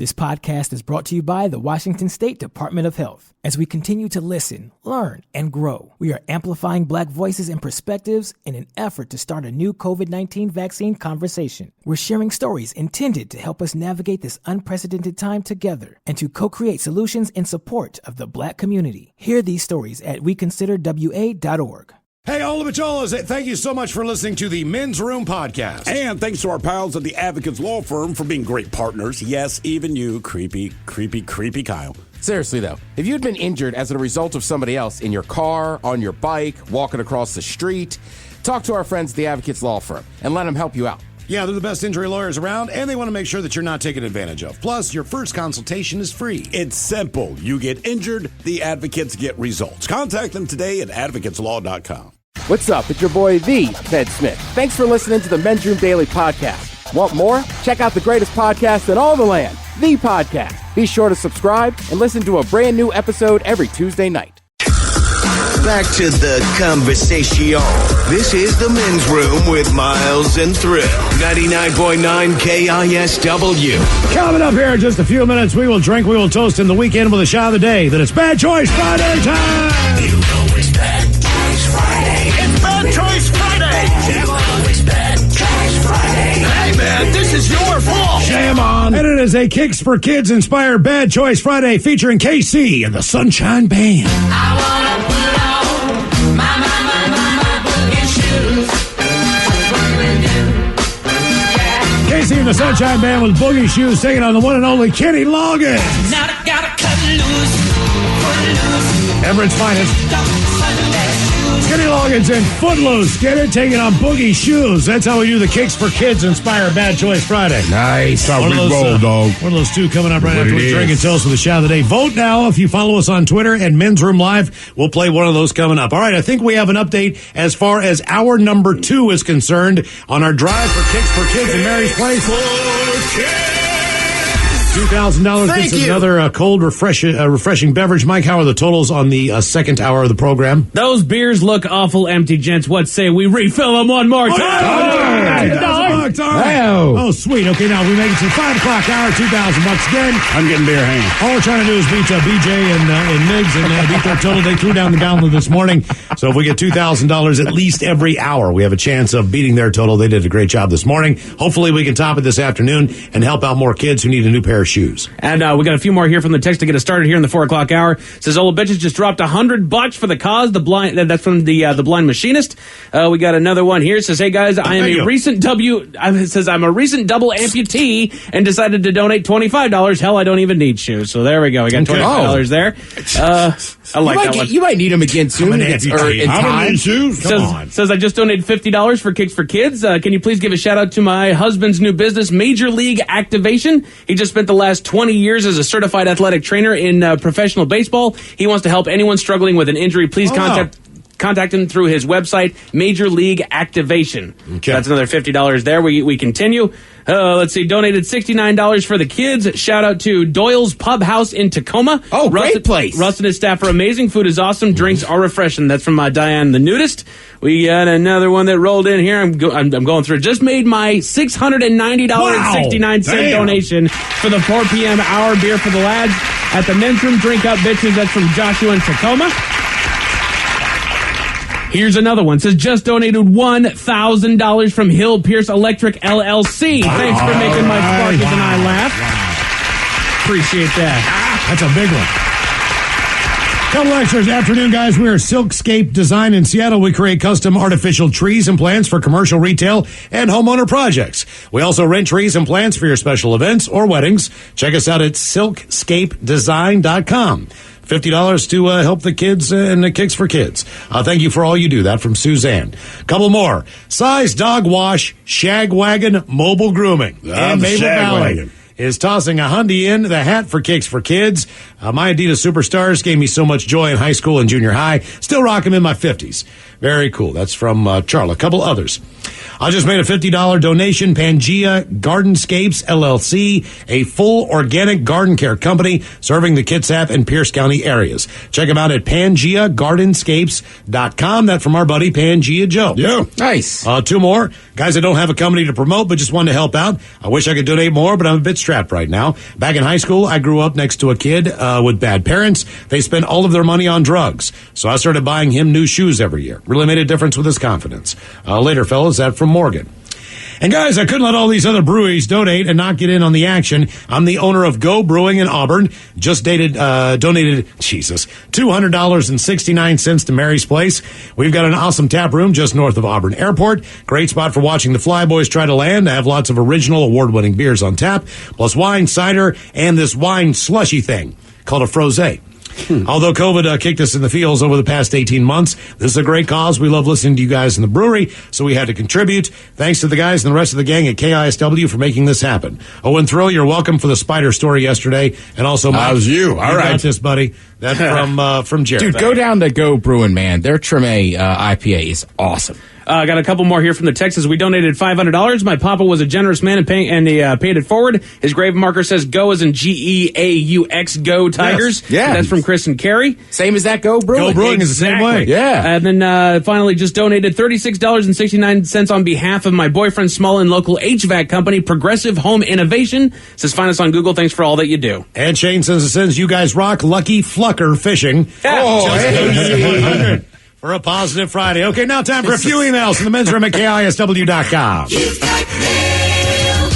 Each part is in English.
This podcast is brought to you by the Washington State Department of Health. As we continue to listen, learn, and grow, we are amplifying Black voices and perspectives in an effort to start a new COVID-19 vaccine conversation. We're sharing stories intended to help us navigate this unprecedented time together and to co-create solutions in support of the Black community. Hear these stories at weconsiderwa.org. Hey, all of it, thank you so much for listening to the Men's Room Podcast. And thanks to our pals at the Advocates Law Firm for being great partners. Yes, even you, creepy Kyle. Seriously, though, if you had been injured as a result of somebody else in your car, on your bike, walking across the street, talk to our friends at the Advocates Law Firm and let them help you out. Yeah, they're the best injury lawyers around, and they want to make sure that you're not taken advantage of. Plus, your first consultation is free. It's simple. You get injured, the advocates get results. Contact them today at advocateslaw.com. What's up? It's your boy, the Ted Smith. Thanks for listening to the Men's Room Daily Podcast. Want more? Check out the greatest podcast in all the land, The Podcast. Be sure to subscribe and listen to a brand new episode every Tuesday night. Back to the conversation. This is the Men's Room with Miles and Thrill. 99.9 KISW. Coming up here in just a few minutes, we will drink, we will toast in the weekend with a shot of the day. That it's Bad Choice Friday time! You know it's Bad Choice Friday. It's Bad Choice Friday! You know it's Bad Choice Friday. Hey man, this is your fault! Shame on! And it is a Kicks for Kids inspired Bad Choice Friday featuring KC and the Sunshine Band. I wanna put on my boogie shoes. KC and the Sunshine Band with Boogie Shoes singing on the one and only Kenny Loggins. Now I gotta cut loose, Everett's finest. Kenny Loggins and Footloose. Get it? Taking on Boogie Shoes. That's how we do the Kicks for Kids inspired Bad Choice Friday. Nice. One of those two coming up right after we drink and toast with the shout of the day. Vote now if you follow us on Twitter and Men's Room Live. We'll play one of those coming up. All right, I think we have an update as far as hour number 2 is concerned on our drive for Kicks for Kids in Mary's Place. $2,000 gets another cold, refreshing beverage. Mike, how are the totals on the second hour of the program? Those beers look awful empty, gents. What say we refill them one more time? Oh, sweet. Okay, now we make it to the 5 o'clock hour, $2,000 again. I'm getting beer hand. All we're trying to do is beat BJ and Miggs and beat their total. They threw down the gauntlet this morning. So if we get $2,000 at least every hour, we have a chance of beating their total. They did a great job this morning. Hopefully we can top it this afternoon and help out more kids who need a new pair of shoes. And we got a few more here from the text to get us started here in the 4 o'clock hour. Says Ola Bitches just dropped $100 for the cause. The blind. That's from the blind machinist. We got another one here. It says, hey guys, I'm a recent double amputee and decided to donate $25. Hell, I don't even need shoes. So there we go. We got $25 there. I like that one. You might need them again soon. Says I just donated $50 for Kicks for Kids. Can you please give a shout out to my husband's new business, Major League Activation? He just spent the last 20 years as a certified athletic trainer in professional baseball. He wants to help anyone struggling with an injury. Please contact him through his website, Major League Activation. Okay. That's another $50 there. We continue. Let's see. Donated $69 for the kids. Shout out to Doyle's Pub House in Tacoma. Oh, great place. Russ and his staff are amazing. Food is awesome. Drinks are refreshing. That's from Diane the Nudist. We got another one that rolled in here. I'm going through it. Just made my $690.69 donation for the 4 p.m. hour beer for the lads at the Men's Room. Drink up, bitches. That's from Joshua in Tacoma. Here's another one. It says, just donated $1,000 from Hill Pierce Electric LLC. Thanks for making my Sparkles and I laugh. Appreciate that. That's a big one. Couple extras. Afternoon, guys. We are Silkscape Design in Seattle. We create custom artificial trees and plants for commercial, retail, and homeowner projects. We also rent trees and plants for your special events or weddings. Check us out at silkscapedesign.com. $50 to help the kids and the Kicks for Kids. Thank you for all you do. That from Suzanne. Couple more. Size Dog Wash Shagwagon Mobile Grooming in Maple Valley is tossing a Hyundai in the hat for Kicks for Kids. My Adidas Superstars gave me so much joy in high school and junior high. Still rock them in my 50s. Very cool. That's from Charlie. A couple others. I just made a $50 donation. Pangea Gardenscapes, LLC, a full organic garden care company serving the Kitsap and Pierce County areas. Check them out at PangeaGardenscapes.com. That's from our buddy Pangea Joe. Yeah. Nice. Two more. Guys, I don't have a company to promote, but just wanted to help out. I wish I could donate more, but I'm a bit strapped right now. Back in high school, I grew up next to a kid with bad parents. They spent all of their money on drugs. So I started buying him new shoes every year. Really made a difference with his confidence. Later, fellas, that from Morgan. And guys, I couldn't let all these other breweries donate and not get in on the action. I'm the owner of Go Brewing in Auburn. Just donated $200.69 to Mary's Place. We've got an awesome tap room just north of Auburn Airport. Great spot for watching the Flyboys try to land. I have lots of original award-winning beers on tap, plus wine, cider, and this wine slushy thing called a frosé. Although COVID kicked us in the feels over the past 18 months, this is a great cause. We love listening to you guys in the brewery, so we had to contribute. Thanks to the guys and the rest of the gang at KISW for making this happen. Oh, and Thrill, you're welcome for the spider story yesterday. And also, Mike, that was you. All right. got this, buddy. That's from Jared. Dude, go down to Go Brewing, man. Their Treme IPA is awesome. I got a couple more here from the Texas. We donated $500. My papa was a generous man and he paid it forward. His grave marker says Go as in G-E-A-U-X, Go Tigers. Yes. Yeah. That's from Chris and Carrie. Same as that Go Brewing. Go Brewing is the same way. Yeah. And then finally just donated $36.69 on behalf of my boyfriend's small and local HVAC company, Progressive Home Innovation. Says find us on Google. Thanks for all that you do. And Shane says you guys rock. Lucky Flucker Fishing. Oh, $100 for a positive Friday. Okay, now time for a few emails from the men's room at KISW.com. You've got mail.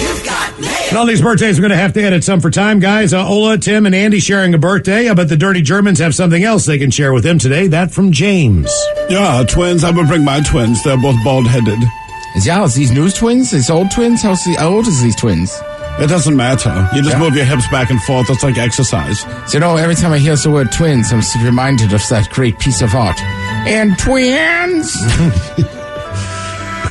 You've got mail. And all these birthdays, we're going to have to edit some for time, guys. Ola, Tim, and Andy sharing a birthday. I bet the Dirty Germans have something else they can share with him today. That from James. Yeah, twins. I will bring my twins. They're both bald-headed. Is these new twins? These old twins? How old is these twins? It doesn't matter. You just move your hips back and forth. It's like exercise. So, every time I hear the word twins, I'm reminded of that great piece of art. And twins!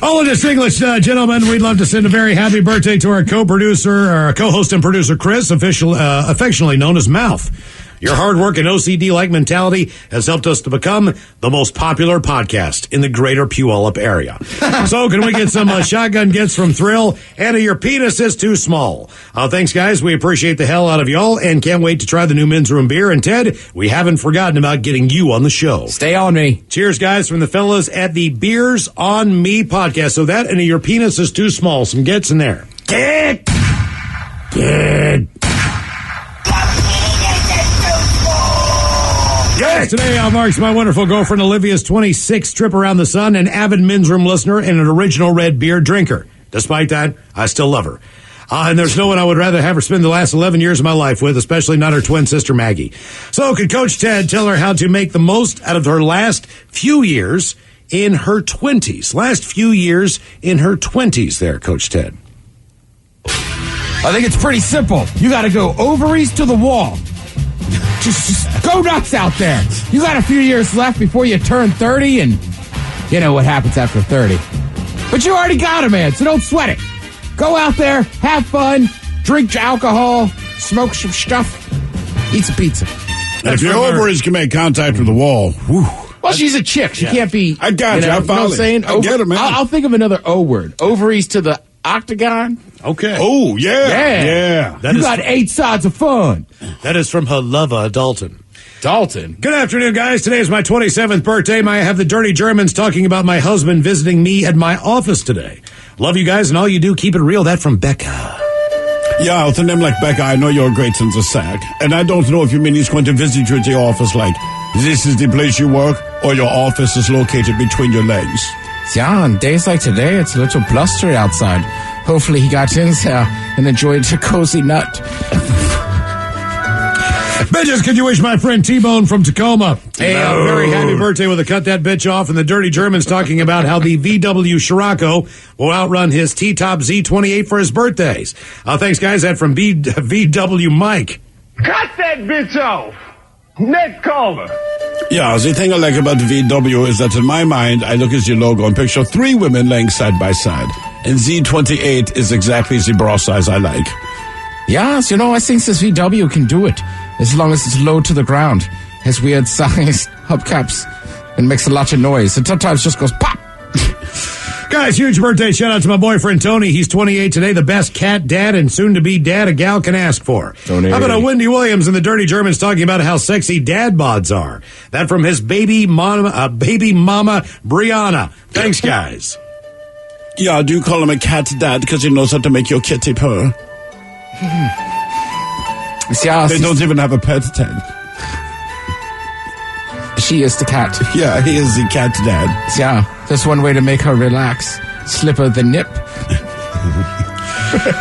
All of distinguished gentlemen, we'd love to send a very happy birthday to our co-producer, or co-host and producer, Chris, affectionately known as Mouth. Your hard work and OCD-like mentality has helped us to become the most popular podcast in the greater Puyallup area. So can we get some shotgun gets from Thrill? Anna, your penis is too small. Thanks, guys. We appreciate the hell out of y'all and can't wait to try the new men's room beer. And Ted, we haven't forgotten about getting you on the show. Stay on me. Cheers, guys, from the fellas at the Beers on Me podcast. So that and your penis is too small. Some gets in there. Get. Yes, today marks my wonderful girlfriend Olivia's 26th trip around the sun, an avid men's room listener and an original red beer drinker. Despite that, I still love her. And there's no one I would rather have her spend the last 11 years of my life with, especially not her twin sister Maggie. So could Coach Ted tell her how to make the most out of her last few years in her 20s? Last few years in her 20s there, Coach Ted. I think it's pretty simple. You got to go ovaries to the wall. Just go nuts out there. You got a few years left before you turn 30, and you know what happens after 30. But you already got it, man, so don't sweat it. Go out there, have fun, drink alcohol, smoke some stuff, eat some pizza. If your ovaries can make contact with the wall, whew. Well, she's a chick. She can't be... I got you. I know what I'm saying? I get it, man. I'll think of another O word. Ovaries to the octagon. Okay. Oh, yeah. You got 8 sides of fun. That is from her lover, Dalton. Dalton. Good afternoon, guys. Today is my 27th birthday. May I have the Dirty Germans talking about my husband visiting me at my office today. Love you guys and all you do. Keep it real. That from Becca. Yeah, with a name like Becca, I know you're a great sense of sack. And I don't know if you mean he's going to visit you at the office like, this is the place you work, or your office is located between your legs. Yeah, on days like today, it's a little blustery outside. Hopefully he got in there and enjoyed a cozy nut. Bitches, could you wish my friend T-Bone from Tacoma a very happy birthday with a cut that bitch off, and the Dirty Germans talking about how the VW Scirocco will outrun his T-Top Z28 for his birthdays. Thanks, guys. That from VW Mike. Cut that bitch off. Next caller. Yeah, the thing I like about the VW is that in my mind, I look at the logo and picture 3 women laying side by side. And Z28 is exactly the bra size I like. Yes, I think this VW can do it. As long as it's low to the ground. Has weird size. hubcaps and makes a lot of noise. And sometimes just goes pop. Guys, huge birthday shout out to my boyfriend Tony. He's 28 today, the best cat dad and soon to be dad a gal can ask for. Tony. How about Wendy Williams and the Dirty Germans talking about how sexy dad bods are? That from his baby mama Brianna. Thanks, guys. Yeah, do you call him a cat dad because he knows how to make your kitty purr? They don't even have a pet tag. She is the cat. Yeah, he is the cat dad. Yeah, that's one way to make her relax. Slip her the nip.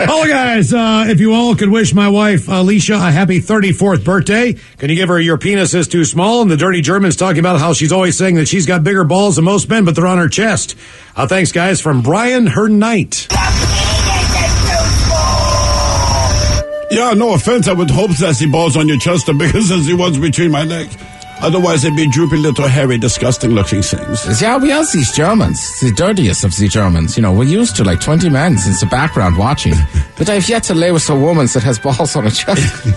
Oh, guys, if you all could wish my wife, Alicia, a happy 34th birthday. Can you give her your penis is too small? And the Dirty German's talking about how she's always saying that she's got bigger balls than most men, but they're on her chest. Thanks, guys, from Brian Her Knight. Yeah, no offense. I would hope that the balls on your chest are bigger than the ones between my legs. Otherwise, they'd be droopy, little, hairy, disgusting-looking things. Yeah, we are these Germans. The dirtiest of the Germans. You know, we're used to like 20 men since the background watching. But I've yet to lay with a woman that has balls on her chest.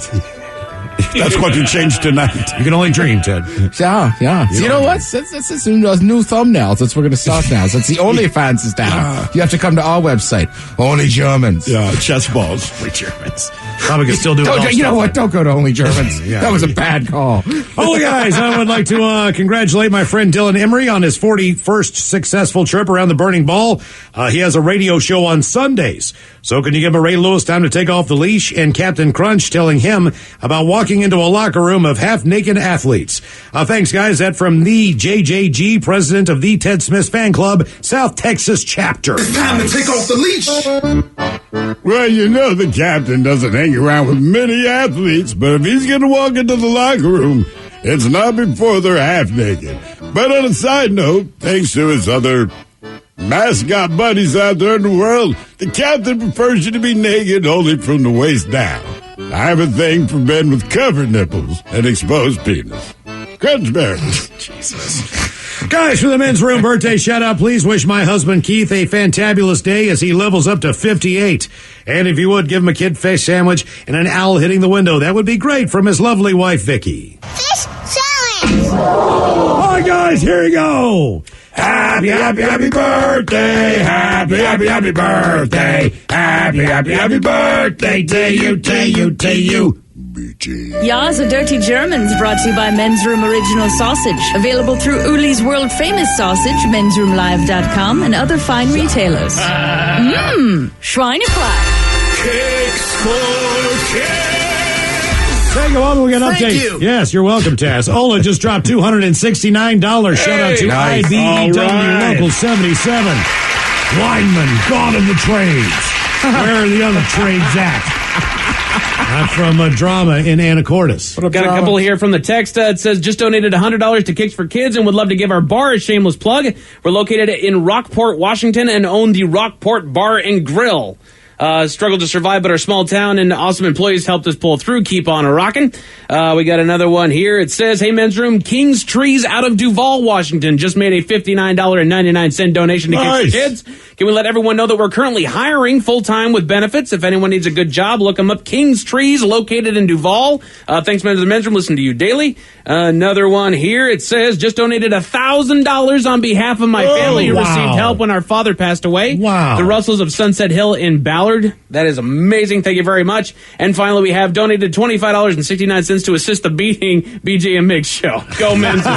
That's what you changed tonight. You can only dream, Ted. Yeah. So you know what? That's new thumbnails. That's what we're going to start now. Since the OnlyFans is down, you have to come to our website. Only Germans. Yeah, chest balls. Only Germans. Probably can still do it. You know what? Don't go to Only Germans. Yeah. That was a bad call. Oh, guys, I would like to congratulate my friend Dylan Emery on his 41st successful trip around the Burning Ball. He has a radio show on Sundays. So can you give Ray Lewis time to take off the leash and Captain Crunch telling him about walking into a locker room of half-naked athletes? Thanks, guys. That from the JJG, president of the Ted Smith Fan Club, South Texas chapter. It's time to take off the leash. Well, you know the captain doesn't hang around with many athletes, but if he's going to walk into the locker room, it's not before they're half-naked. But on a side note, thanks to his other mascot buddies out there in the world, the captain prefers you to be naked only from the waist down. I have a thing for men with covered nipples and exposed penis. Crunchberry. Jesus. Guys, for the men's room birthday shout out, please wish my husband Keith a fantabulous day as he levels up to 58. And if you would, give him a kid fish sandwich and an owl hitting the window. That would be great from his lovely wife, Vicky. Fish challenge! All right, guys, here we go. Happy, happy, happy birthday. Happy, happy, happy birthday. Happy, happy, happy birthday to you. Ya's the Dirty Germans, brought to you by Men's Room Original Sausage. Available through Uli's World Famous Sausage, mensroomlive.com, and other fine retailers. Schweinefleisch. Kicks for Kids. Thank you, all. We got an Thank update. you. Yes, you're welcome, Taz. Ola just dropped $269. Shout out to nice. IBEW All right. Local 77. Lineman, God of the trades. Where are the other trades at? From Drama in Anacortes. Got a couple here from the text. It says, just donated $100 to Kicks for Kids and would love to give our bar a shameless plug. We're located in Rockport, Washington, and own the Rockport Bar and Grill. Struggled to survive, but our small town and awesome employees helped us pull through. Keep on rocking. We got another one here. It says, hey, Men's Room, King's Trees out of Duval, Washington, just made a $59.99 donation to Kicks for Kids. Can we let everyone know that we're currently hiring full-time with benefits? If anyone needs a good job, look them up. King's Trees, located in Duval. Thanks, members of the Men's Room. Listen to you daily. Another one here. It says, just donated $1,000 on behalf of my family who received help when our father passed away. Wow. The Russells of Sunset Hill in Ballard. That is amazing. Thank you very much. And finally, we have donated $25.69 to assist the beating BJ and Migs show. Go, Men's Room.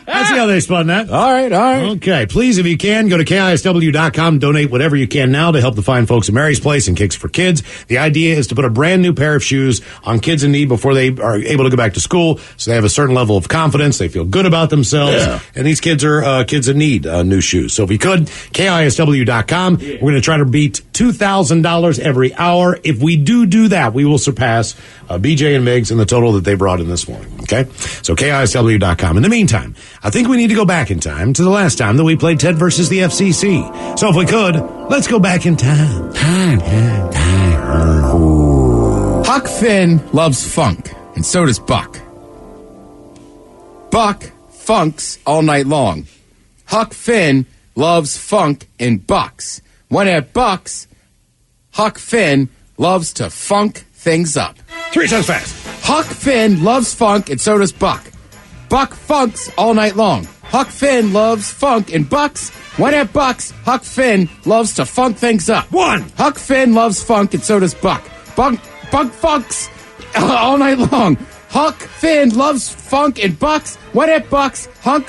Let's see how they spun that. All right. Okay, please, if you can, go to KISW.com, donate whatever you can now to help the fine folks at Mary's Place and Kicks for Kids. The idea is to put a brand new pair of shoes on kids in need before they are able to go back to school, so they have a certain level of confidence, they feel good about themselves, and these kids are kids in need new shoes. So if you could, KISW.com, we're going to try to beat $2,000 every hour. If we do that, we will surpass BJ and Migs in the total that they brought in this morning. Okay? So KISW.com. In the meantime, I think we need to go back in time to the last time that we played Ted versus the FCC. So if we could, let's go back in time. Huck Finn loves funk, and so does Buck. Buck funks all night long. Huck Finn loves funk and bucks. When at Bucks, Huck Finn loves to funk things up. 3 times fast. Huck Finn loves funk, and so does Buck. Buck funks all night long. Huck Finn loves funk and bucks. When at Bucks, Huck Finn loves to funk things up. 1. Huck Finn loves funk and so does Buck. Buck funks all night long. Huck Finn loves funk and bucks. When at Bucks, Huck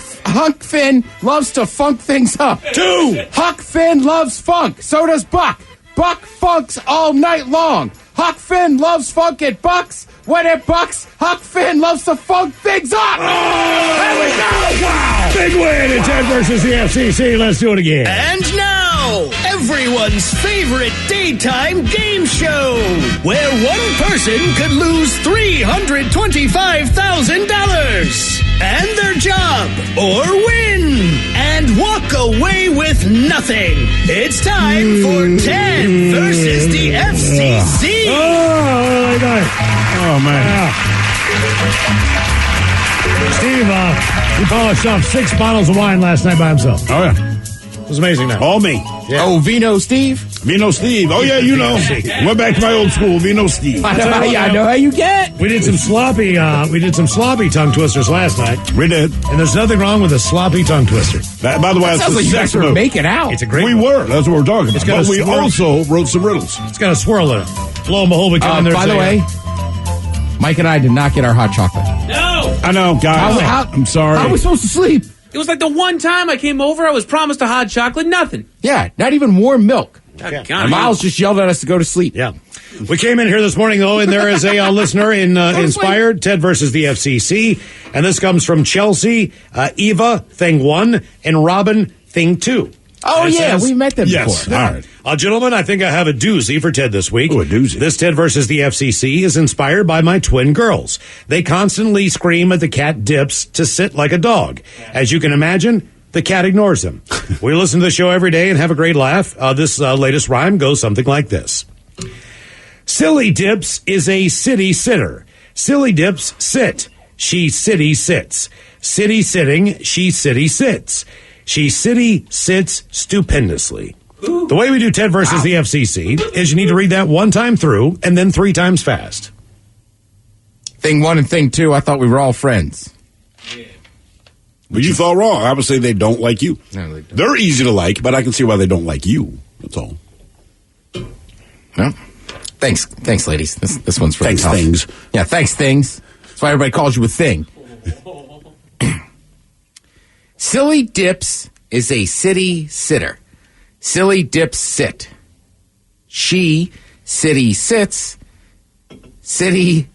Finn loves to funk things up. 2. Huck Finn loves funk. So does Buck. Buck funks all night long. Huck Finn loves funk at Bucks. When at Bucks, Huck Finn loves to funk things up. There we go. Wow. Big win in Ted versus the FCC. Let's do it again. And now, everyone's favorite daytime game show, where one person could lose $325,000 and their job, or win, and walk away with nothing. It's time for Ted versus the FCC. Oh, really nice. Oh, man. Steve, he polished off 6 bottles of wine last night by himself. Oh, yeah. It was amazing now. All me. Yeah. Oh, Vino Steve? Vino Steve. Oh, yeah, you know. Went back to my old school, Vino Steve. I know how you get. We did some sloppy tongue twisters last night. We did. And there's nothing wrong with a sloppy tongue twister. That, by the way, Sounds like you guys were making out. It's a great We one. were. That's what we're talking about. got But a we swirl. also wrote some riddles. It's got a swirl in it. Lo and behold, we come in there. By the way, Mike and I did not get our hot chocolate. No! I know, guys. I'm sorry. How are we supposed to sleep? It was like the one time I came over, I was promised a hot chocolate, nothing. Yeah, not even warm milk. God, And Miles just yelled at us to go to sleep. Yeah. We came in here this morning, though, and there is a listener in Inspired, Ted versus the FCC. And this comes from Chelsea, Eva, thing 1, and Robin, thing 2. Oh, And it yeah, says- we met them Yes. before. All right. Gentlemen, I think I have a doozy for Ted this week. Ooh, a doozy. This Ted versus the FCC is inspired by my twin girls. They constantly scream at the cat Dips to sit like a dog. As you can imagine, the cat ignores them. We listen to the show every day and have a great laugh. This latest rhyme goes something like this. Silly Dips is a city sitter. Silly Dips sit. She city sits. City sitting, she city sits. She city sits stupendously. The way we do Ted versus the FCC is you need to read that one time through and then 3 times fast. Thing 1 and thing 2, I thought we were all friends. But you thought wrong. I would say they don't like you. No, they don't. They're easy to like, but I can see why they don't like you. That's all. No? Thanks, ladies. This one's really Thanks, tough. things. Yeah, thanks, things. That's why everybody calls you a thing. Silly Dips is a city sitter. Silly Dips sit. She city sits. City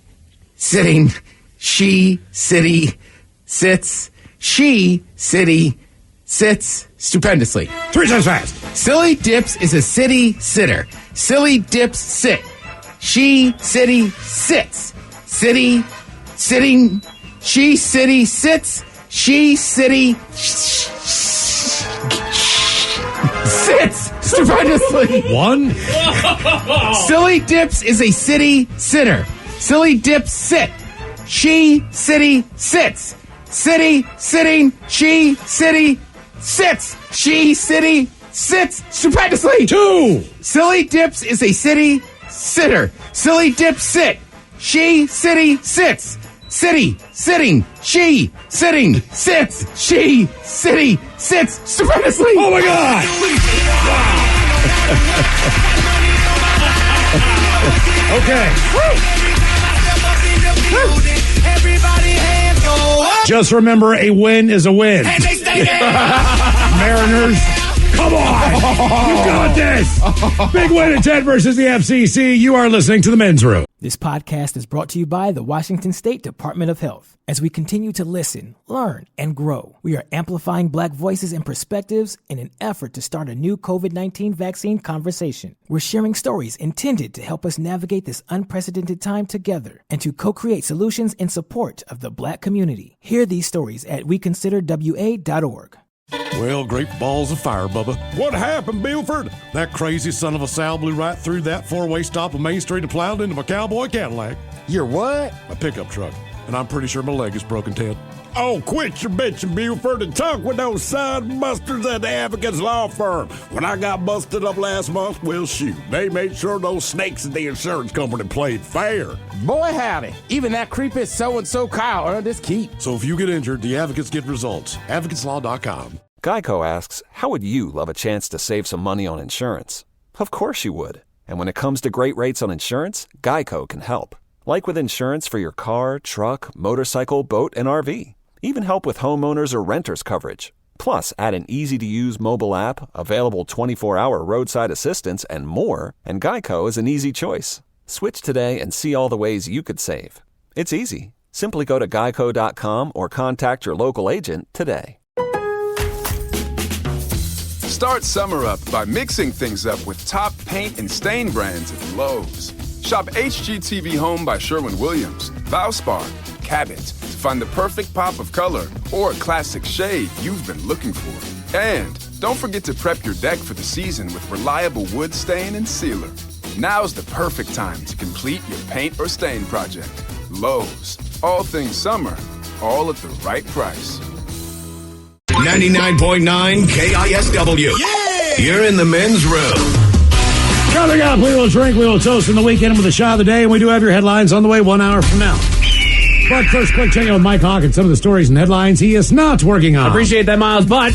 sitting. She city sits. She city sits stupendously. 3 times fast. Silly Dips is a city sitter. Silly Dips sit. She city sits. City sitting. She city sits. She city sits stupendously. 1. Silly Dips is a city sitter. Silly Dips sit. She city sits. City sitting. She city sits. She city sits stupendously. 2. Silly Dips is a city sitter. Silly Dips sit. She city sits. City sitting. She sitting sits. She city sits stupendously. Oh my God! Okay. Just remember, a win is a win. Mariners, come on! You got this! Big win at Ted versus the FCC. You are listening to the Men's Room. This podcast is brought to you by the Washington State Department of Health. As we continue to listen, learn, and grow, we are amplifying Black voices and perspectives in an effort to start a new COVID-19 vaccine conversation. We're sharing stories intended to help us navigate this unprecedented time together and to co-create solutions in support of the Black community. Hear these stories at weconsiderwa.org. Well, great balls of fire, Bubba. What happened, Buford? That crazy son of a Sal blew right through that four-way stop on Main Street and plowed into my cowboy Cadillac. You're what? My pickup truck. And I'm pretty sure my leg is broken, Ted. Oh, quit your bitching, Buford, and talk with those side busters at the Advocates Law Firm. When I got busted up last month, well, shoot, they made sure those snakes at the insurance company played fair. Boy, howdy. Even that creepy so-and-so Kyle earned his keep. So if you get injured, the advocates get results. AdvocatesLaw.com. Geico asks, how would you love a chance to save some money on insurance? Of course you would. And when it comes to great rates on insurance, Geico can help. Like with insurance for your car, truck, motorcycle, boat, and RV. Even help with homeowners or renters coverage. Plus, add an easy-to-use mobile app, available 24-hour roadside assistance, and more, and Geico is an easy choice. Switch today and see all the ways you could save. It's easy. Simply go to geico.com or contact your local agent today. Start summer up by mixing things up with top paint and stain brands at Lowe's. Shop HGTV Home by Sherwin-Williams, Valspar, Cabot to find the perfect pop of color or classic shade you've been looking for. And don't forget to prep your deck for the season with reliable wood stain and sealer. Now's the perfect time to complete your paint or stain project. Lowe's, all things summer, all at the right price. 99.9 KISW. Yeah! You're in the men's room. Coming up, we will drink, we will toast in the weekend with the shot of the day, and we do have your headlines on the way 1 hour from now. But first, quick check in with Mike Hawk and some of the stories and headlines he is not working on. Appreciate that, Miles, but...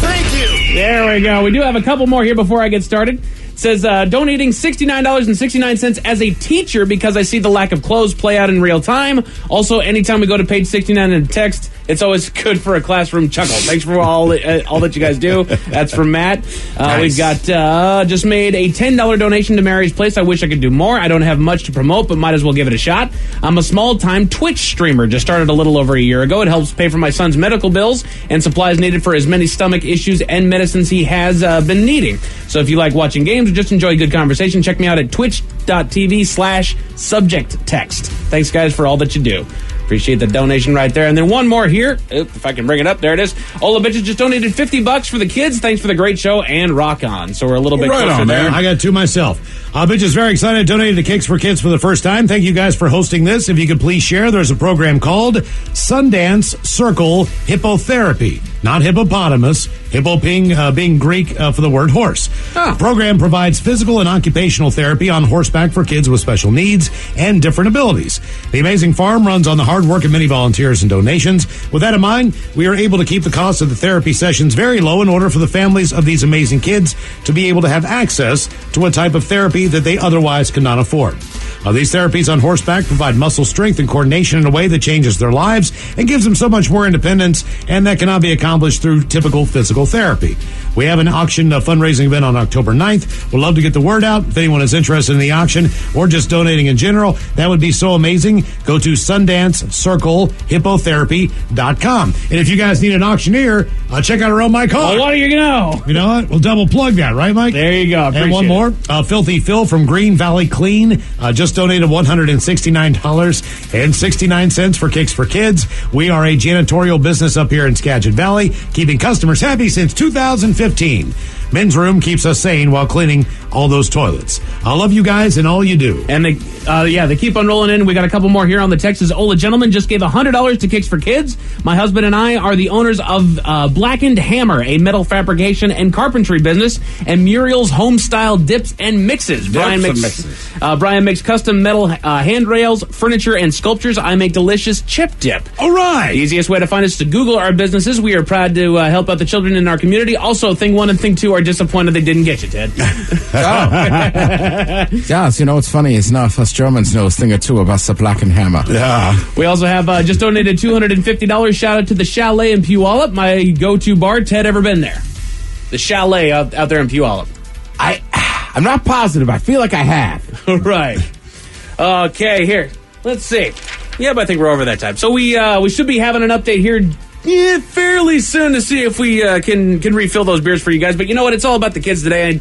Thank you. There we go. We do have a couple more here before I get started. It says, donating $69.69 as a teacher because I see the lack of clothes play out in real time. Also, anytime we go to page 69 in text, it's always good for a classroom chuckle. Thanks for all that you guys do. That's from Matt. Nice. We've got just made a $10 donation to Mary's Place. I wish I could do more. I don't have much to promote, but might as well give it a shot. I'm a small-time Twitch streamer. Just started a little over a year ago. It helps pay for my son's medical bills and supplies needed for as many stomach issues and medicines he has been needing. So if you like watching games or just enjoy good conversation, check me out at twitch.tv/subject-text. Thanks, guys, for all that you do. Appreciate the donation right there. And then one more here. If I can bring it up. There it is. Ola Bitches just donated $50 for the kids. Thanks for the great show and rock on. So we're a little bit closer there. I got two myself. Bitch is very excited. Donated to Cakes for Kids for the first time. Thank you guys for hosting this. If you could please share, there's a program called Sundance Circle Hippotherapy. Not hippopotamus. Hippo being Greek for the word horse. The program provides physical and occupational therapy on horseback for kids with special needs and different abilities. The amazing farm runs on the hard work of many volunteers and donations. With that in mind, we are able to keep the cost of the therapy sessions very low in order for the families of these amazing kids to be able to have access to a type of therapy that they otherwise cannot afford. These therapies on horseback provide muscle strength and coordination in a way that changes their lives and gives them so much more independence, and that cannot be accomplished through typical physical therapy. We have an auction fundraising event on October 9th. We'd love to get the word out. If anyone is interested in the auction or just donating in general, that would be so amazing. Go to SundanceCircleHippotherapy.com. And if you guys need an auctioneer, check out our own Mike Hawk. Well, what do you know? You know what? We'll double plug that, right, Mike? There you go. And one more. Filthy Phil from Green Valley Clean just donated $169.69 for Kicks for Kids. We are a janitorial business up here in Skagit Valley, keeping customers happy since 2015. Men's Room keeps us sane while cleaning all those toilets. I love you guys and all you do. And they keep on rolling in. We got a couple more here on the Texas. Ola Gentleman just gave $100 to Kicks for Kids. My husband and I are the owners of Blackened Hammer, a metal fabrication and carpentry business, and Muriel's Homestyle Dips and Mixes. Brian makes custom metal handrails, furniture, and sculptures. I make delicious chip dip. All right. The easiest way to find us is to Google our businesses. We are proud to help out the children in our community. Also, thing one and thing two are disappointed they didn't get you, Ted. Yes, you know what's funny is enough us Germans know a thing or two about the Blackened Hammer. Yeah. We also have just donated $250. Shout out to the Chalet in Puyallup, my go-to bar. Ted, ever been there? The Chalet out there in Puyallup. I'm not positive. I feel like I have. Right. Okay, here. Let's see. Yeah, but I think we're over that time. So we should be having an update here fairly soon to see if we can refill those beers for you guys. But you know what? It's all about the kids today. And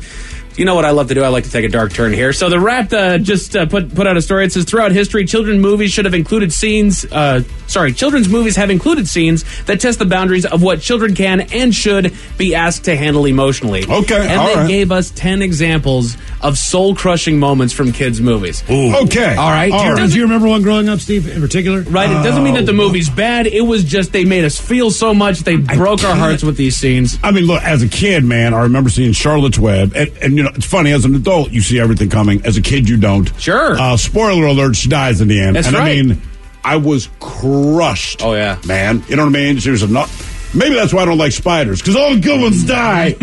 you know what I love to do? I like to take a dark turn here. So the Wrap just put out a story. It says, throughout history, children's movies have included scenes that test the boundaries of what children can and should be asked to handle emotionally. Okay, and they gave us 10 examples of soul-crushing moments from kids' movies. Ooh. Okay. All right. Do you remember one growing up, Steve, in particular? Right. It doesn't mean that the movie's bad. It was just they made us feel so much. They broke our hearts with these scenes. I mean, look, as a kid, man, I remember seeing Charlotte's Web. And you know, it's funny, as an adult, you see everything coming. As a kid, you don't. Sure. Spoiler alert, she dies in the end. That's and right. I mean, I was crushed. Oh, yeah. Man. You know what I mean? She was maybe that's why I don't like spiders, because all the good ones die.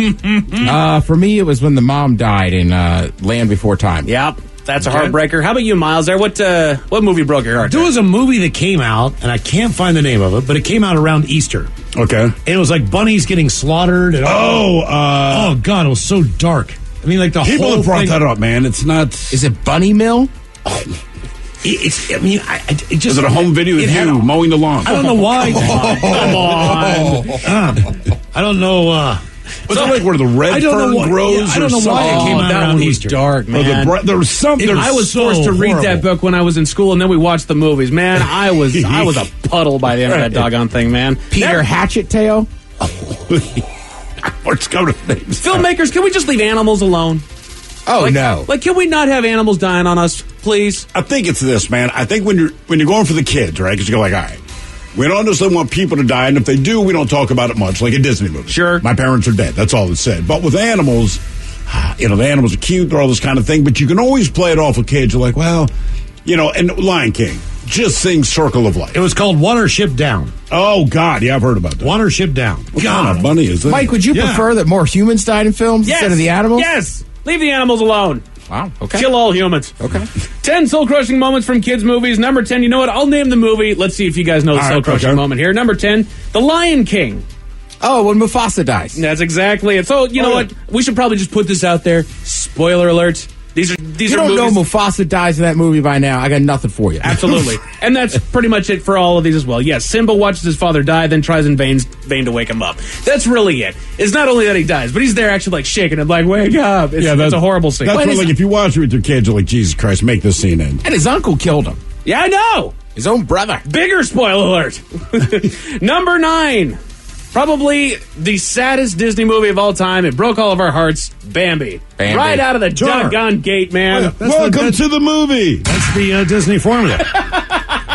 For me, it was when the mom died in Land Before Time. Yep. That's a heartbreaker. How about you, Miles? There, what movie broke your heart? There was a movie that came out, and I can't find the name of it, but it came out around Easter. Okay. And it was like bunnies getting slaughtered. And oh, God, it was so dark. I mean, like the People whole have brought thing. that up, man. It's not. Is it Bunny Mill? It's. I mean, it just. Is it a home video of you mowing the lawn? I don't know why. Come on. I don't know. Was it like where the red fern grows? I don't know why it came out that around one was Easter. dark, man. There was something. I was forced to read that book when I was in school, and then we watched the movies. Man, I was a puddle by the end of that doggone thing, man. Peter Hatchet Tail? Let's go to things. Filmmakers, can we just leave animals alone? Oh, no. Like, can we not have animals dying on us, please? I think it's this, man. I think when you're going for the kids, right? Because you go like, all right, we don't necessarily want people to die, and if they do, we don't talk about it much, like a Disney movie. Sure. My parents are dead. That's all it's said. But with animals, you know, the animals are cute, they're all this kind of thing, but you can always play it off with kids. You're like, well, you know, and Lion King, just sing Circle of Life. It was called Watership Down. Oh, God, yeah, I've heard about that. Watership Down. What kind of bunny is that? Mike, would you prefer that more humans died in films instead of the animals? Yes! Leave the animals alone. Wow, okay. Kill all humans. Okay. 10 soul-crushing moments from kids' movies. Number 10, you know what? I'll name the movie. Let's see if you guys know the soul-crushing moment here. Number 10, The Lion King. Oh, when Mufasa dies. That's exactly it. So, you know what? We should probably just put this out there. Spoiler alert. These are you don't movies. know Mufasa dies in that movie by now. I got nothing for you. Absolutely. And that's pretty much it for all of these as well. Yes, Simba watches his father die, then tries in vain to wake him up. That's really it. It's not only that he dies, but he's there actually like shaking him, like, wake up. It's a horrible scene. That's what, like, if you watch it with your kids, you're like, Jesus Christ, make this scene end. And his uncle killed him. Yeah, I know. His own brother. Bigger spoiler alert. Number 9. Probably the saddest Disney movie of all time. It broke all of our hearts. Bambi. Right out of the doggone gate, man. Welcome to the movie. That's the Disney formula.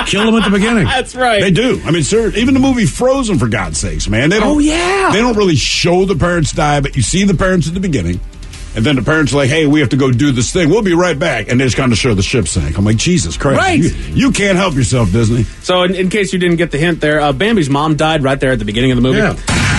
Kill them at the beginning. That's right. They do. I mean, sir, even the movie Frozen, for God's sakes, man. They don't, Oh, yeah. They don't really show the parents die, but you see the parents at the beginning. And then the parents are like, hey, we have to go do this thing. We'll be right back. And they just kind of show the ship sink. I'm like, Jesus Christ. Right. You can't help yourself, Disney. So in case you didn't get the hint there, Bambi's mom died right there at the beginning of the movie. Yeah.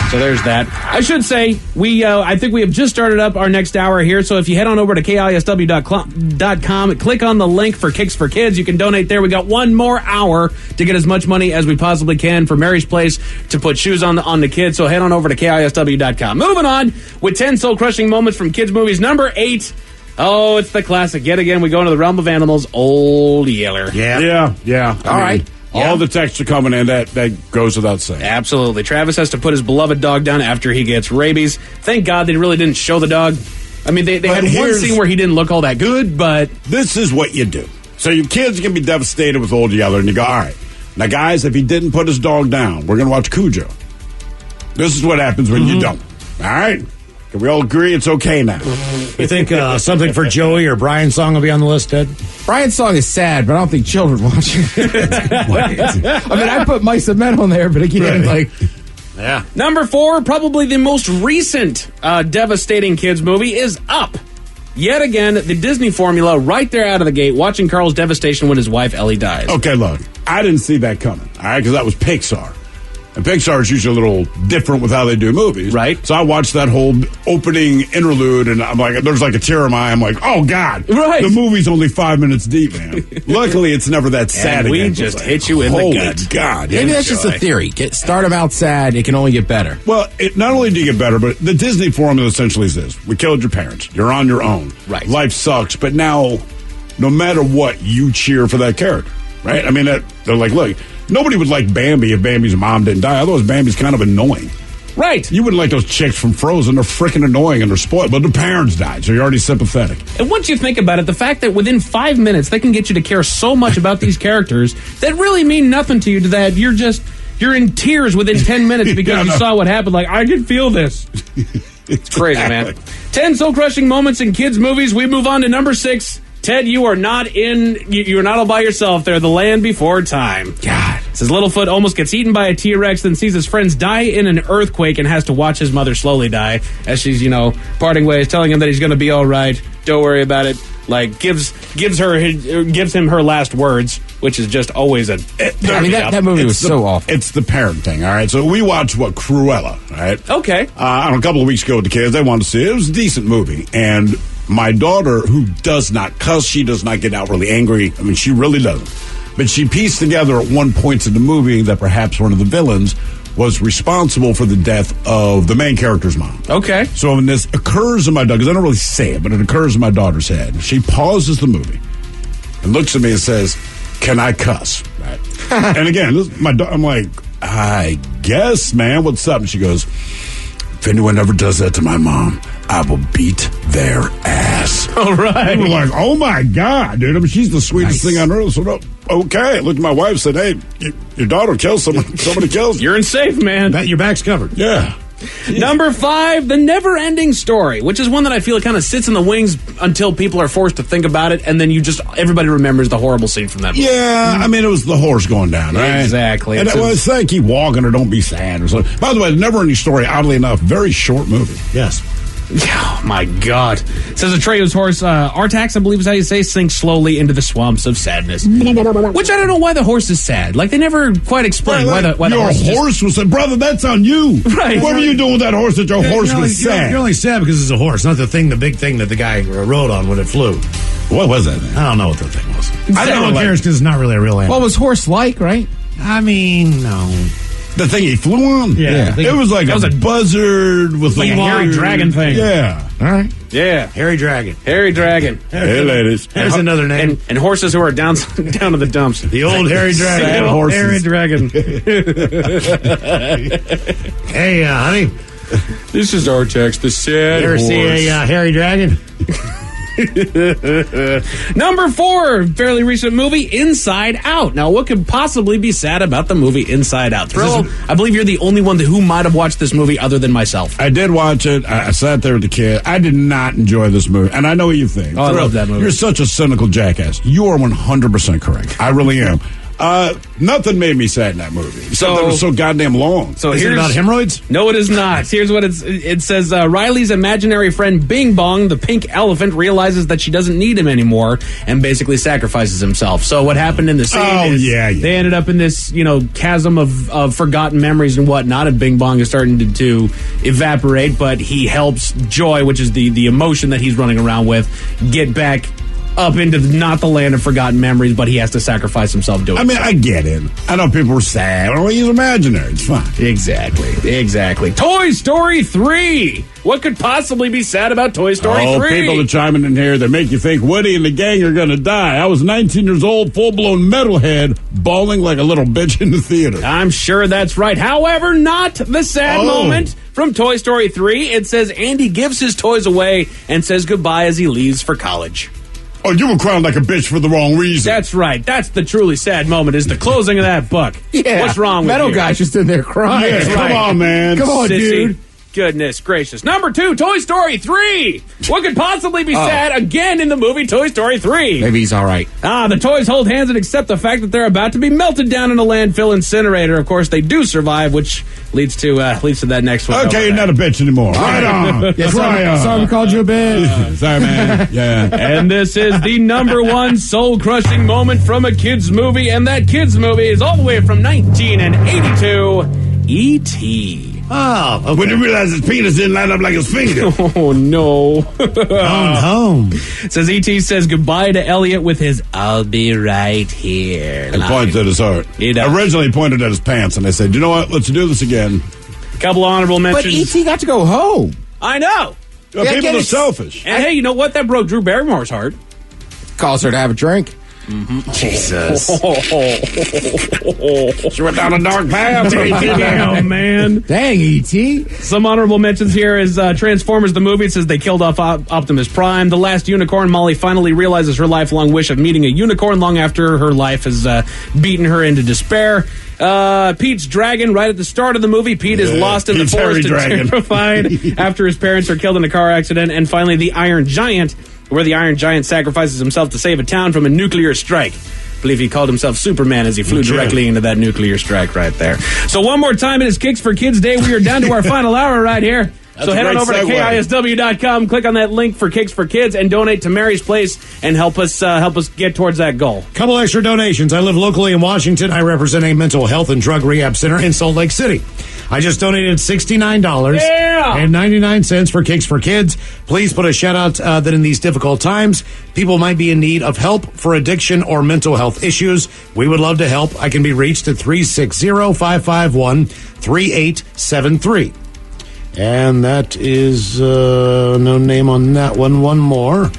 So there's that. I should say, I think we have just started up our next hour here. So if you head on over to KISW.com, click on the link for Kicks for Kids. You can donate there. We got one more hour to get as much money as we possibly can for Mary's Place to put shoes on the kids. So head on over to KISW.com. Moving on with 10 soul-crushing moments from kids' movies. Number 8. Oh, it's the classic. Yet again, we go into the realm of animals. Old Yeller. Yeah. All right. All the texts are coming in. That goes without saying. Absolutely. Travis has to put his beloved dog down after he gets rabies. Thank God they really didn't show the dog. I mean, they had one scene where he didn't look all that good, but... This is what you do. So your kids can be devastated with Old Yeller, and you go, all right. Now, guys, if he didn't put his dog down, we're going to watch Cujo. This is what happens when you don't. All right? Can we all agree it's okay now? You think something for Joey or Brian's song will be on the list, Ed? Brian's song is sad, but I don't think children watch it. I mean, I put Mice and Men on there, but again, Yeah. Number 4, probably the most recent devastating kids movie is Up. Yet again, the Disney formula right there out of the gate, watching Carl's devastation when his wife Ellie dies. Okay, look, I didn't see that coming, all right, because that was Pixar. And Pixar is usually a little different with how they do movies. Right. So I watched that whole opening interlude, and I'm like, there's like a tear in my eye. I'm like, oh, God. Right. The movie's only 5 minutes deep, man. Luckily, it's never that sad And we again. just hit you in the gut. Holy God. maybe that's just a theory. Start them out sad, it can only get better. Well, not only do you get better, but the Disney formula essentially is this. We killed your parents. You're on your own. Right. Life sucks, but now, no matter what, you cheer for that character, right? I mean, they're like, look, nobody would like Bambi if Bambi's mom didn't die. Otherwise, Bambi's kind of annoying. Right. You wouldn't like those chicks from Frozen. They're freaking annoying and they're spoiled. But their parents died, so you're already sympathetic. And once you think about it, the fact that within 5 minutes they can get you to care so much about these characters that really mean nothing to you, to that you're in tears within 10 minutes because you saw what happened. Like, I can feel this. It's crazy, man. 10 soul-crushing moments in kids' movies. We move on to number 6. Ted, you're not all by yourself there. The Land Before Time. God. It says Littlefoot almost gets eaten by a T-Rex, then sees his friends die in an earthquake and has to watch his mother slowly die as she's, parting ways, telling him that he's going to be all right. Don't worry about it. Like, gives him her last words, which is just always that movie was so awful. It's the parent thing, all right? So we watched, Cruella, all right? Okay. A couple of weeks ago with the kids, they wanted to see it. It was a decent movie. And my daughter, who does not cuss, she does not get out really angry. I mean, she really doesn't. But she pieced together at one point in the movie that perhaps one of the villains was responsible for the death of the main character's mom. Okay. So when this occurs in my daughter, because I don't really say it, but it occurs in my daughter's head, she pauses the movie and looks at me and says, "Can I cuss?" Right. And again, I'm like, "I guess, man, what's up?" And she goes, "If anyone ever does that to my mom, I will beat their ass." All right. And we're like, "Oh my God, dude." I mean, she's the sweetest thing on earth. So, okay. I looked at my wife and said, "Hey, your daughter kills someone. Somebody kills you. You're in safe, man. Your back's covered." Yeah. Number 5, The Never-Ending Story, which is one that I feel kind of sits in the wings until people are forced to think about it, and then everybody remembers the horrible scene from that movie. Yeah, I mean, it was the horse going down, right? Exactly. And it's like, keep walking or don't be sad or something. By the way, The Never-Ending Story, oddly enough, very short movie. Yes. Oh, my God. It says Atreus' horse, Artax, I believe is how you say, sinks slowly into the swamps of sadness. Which I don't know why the horse is sad. Like, they never quite explain why the horse was sad. Brother, that's on you. Right. What were you doing with that horse that your horse was sad? You're only sad because it's a horse, not the big thing that the guy rode on when it flew. What was that thing? I don't know what the thing was. Exactly. I don't know cares because it's not really a real animal. Well, it was horse-like, right? I mean, no. The thing he flew on? Yeah. It was like a buzzard with like a hairy dragon thing. Yeah. All right. Yeah. Hairy dragon. Hairy dragon. Hey, ladies. There's another name. And horses who are down to the dumps. The old hairy dragon. Sad horses. Hairy dragon. Hey, honey. This is Artax, the sad You ever horse. see a hairy dragon? Number 4, fairly recent movie, Inside Out. Now, what could possibly be sad about the movie Inside Out? Thrill, I believe you're the only one who might have watched this movie other than myself. I did watch it. I sat there with the kid. I did not enjoy this movie. And I know what you think. Oh, I love that movie. You're such a cynical jackass. You are 100% correct. I really am. Nothing made me sad in that movie. Except it was so goddamn long. So is it about hemorrhoids? No, it is not. Here's what it says. Riley's imaginary friend Bing Bong, the pink elephant, realizes that she doesn't need him anymore and basically sacrifices himself. So what happened in the scene is they ended up in this, chasm of forgotten memories and whatnot, and Bing Bong is starting to evaporate, but he helps Joy, which is the emotion that he's running around with, get back up into not the land of forgotten memories, but he has to sacrifice himself doing it. I mean, I get it. I know people were sad. Well, he's imaginary. It's fine. Exactly. Toy Story 3. What could possibly be sad about Toy Story 3? People are chiming in here that make you think Woody and the gang are going to die. I was 19 years old, full-blown metalhead, bawling like a little bitch in the theater. I'm sure that's right. However, not the sad moment from Toy Story 3. It says Andy gives his toys away and says goodbye as he leaves for college. Oh, you were crying like a bitch for the wrong reason. That's right. That's the truly sad moment, is the closing of that book. Yeah. What's wrong with Metal you? guy's just in there crying. Yeah, come on, man. Come on, Sissy. dude. Goodness gracious. Number 2, Toy Story 3. What could possibly be sad again in the movie Toy Story 3? Maybe he's all right. The toys hold hands and accept the fact that they're about to be melted down in a landfill incinerator. Of course, they do survive, which leads to that next one. Okay, you're not a bitch anymore. Right on. Yeah, sorry we called you a bitch. Sorry, man. Yeah. And this is the number 1 soul-crushing moment from a kids' movie, and that kids' movie is all the way from 1982, E.T. Oh, okay. When you realize his penis didn't line up like his finger. Oh, no. Home. It says E.T. says goodbye to Elliot with his "I'll be right here" And points at his heart. He does. Originally pointed at his pants, and I said, you know what? Let's do this again. Couple of honorable But mentions. E.T. got to go home. I know. People are selfish. And hey, you know what? That broke Drew Barrymore's heart. Calls her to have a drink. Jesus. She went down a dark path. Oh, man. Dang, E.T. Some honorable mentions here is Transformers the movie. It says they killed off Optimus Prime. The Last Unicorn. Molly finally realizes her lifelong wish of meeting a unicorn long after her life has beaten her into despair. Pete's Dragon, right at the start of the movie. Pete is lost in the forest and terrified after his parents are killed in a car accident. And finally, The Iron Giant, where the Iron Giant sacrifices himself to save a town from a nuclear strike. I believe he called himself Superman as he flew directly into that nuclear strike right there. So one more time, it is Kicks for Kids Day. We are down to our final hour right here. So head on over to KISW.com, click on that link for Kicks for Kids, and donate to Mary's Place and help us get towards that goal. Couple extra donations. I live locally in Washington. I represent a mental health and drug rehab center in Salt Lake City. I just donated $69.99 for Kicks for Kids. Please put a shout out that in these difficult times, people might be in need of help for addiction or mental health issues. We would love to help. I can be reached at 360-551-3873. And that is no name on that one. One more.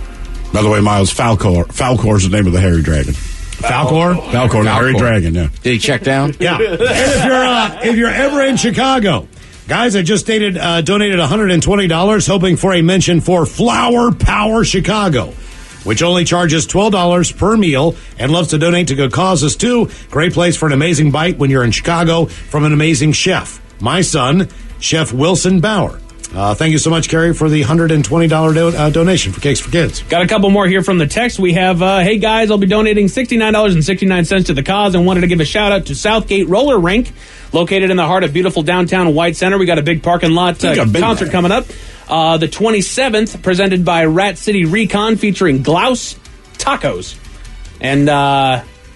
By the way, Miles, Falcor is the name of the hairy dragon. Falcor, the hairy dragon, yeah. Did he check down? Yeah. And if you're ever in Chicago, guys, I just donated $120, hoping for a mention for Flower Power Chicago, which only charges $12 per meal and loves to donate to good causes too. Great place for an amazing bite when you're in Chicago from an amazing chef. My son, Chef Wilson Bauer. Thank you so much, Carrie, for the $120 donation for Cakes for Kids. Got a couple more here from the text. We have, hey guys, I'll be donating $69.69 to the cause and wanted to give a shout out to Southgate Roller Rink, located in the heart of beautiful downtown White Center. We got a big parking lot concert coming up. The 27th, presented by Rat City Recon, featuring Glouse Tacos and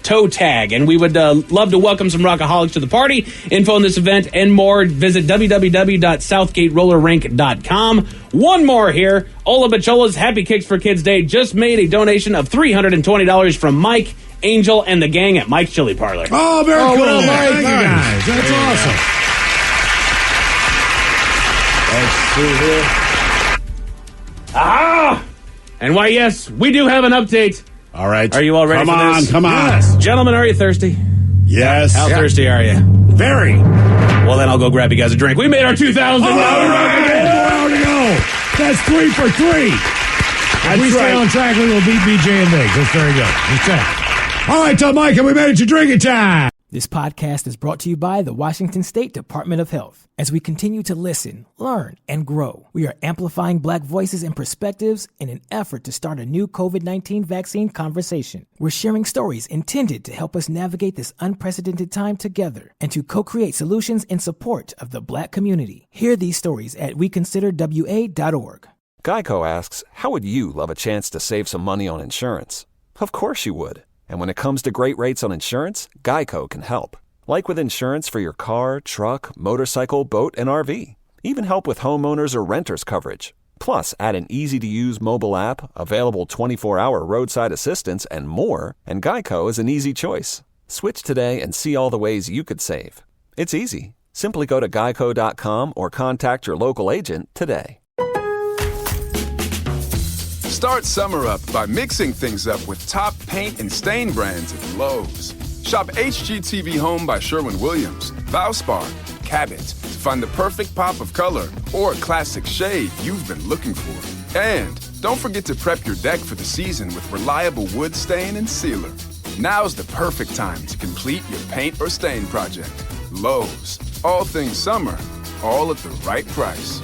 Toe Tag. And we would love to welcome some Rockaholics to the party. Info on this event and more, visit www.southgaterollerrink.com. One more here. Ola Bachola's Happy Kicks for Kids Day just made a donation of $320 from Mike, Angel, and the gang at Mike's Chili Parlor. Oh, very cool. Well, Mike, thank you, guys. That's awesome. Ah! And why, yes, we do have an update. All right. Are you all ready for this? Come on. Yes. Gentlemen, are you thirsty? Yes. How thirsty are you? Very. Well, then I'll go grab you guys a drink. We made our 2,000. Oh, hour to go. That's 3 for 3. If we stay on track, we will beat BJ and Biggs. That's very good. That's it. All right, Mike, and we made it to drinking time. This podcast is brought to you by the Washington State Department of Health. As we continue to listen, learn, and grow, we are amplifying Black voices and perspectives in an effort to start a new COVID-19 vaccine conversation. We're sharing stories intended to help us navigate this unprecedented time together and to co-create solutions in support of the Black community. Hear these stories at weconsiderwa.org. Geico asks, how would you love a chance to save some money on insurance? Of course you would. And when it comes to great rates on insurance, Geico can help. Like with insurance for your car, truck, motorcycle, boat, and RV. Even help with homeowners or renters coverage. Plus, add an easy-to-use mobile app, available 24-hour roadside assistance, and more, and Geico is an easy choice. Switch today and see all the ways you could save. It's easy. Simply go to geico.com or contact your local agent today. Start summer up by mixing things up with top paint and stain brands at Lowe's. Shop HGTV Home by Sherwin-Williams, Valspar, Cabot to find the perfect pop of color or classic shade you've been looking for. And don't forget to prep your deck for the season with reliable wood stain and sealer. Now's the perfect time to complete your paint or stain project. Lowe's, all things summer, all at the right price.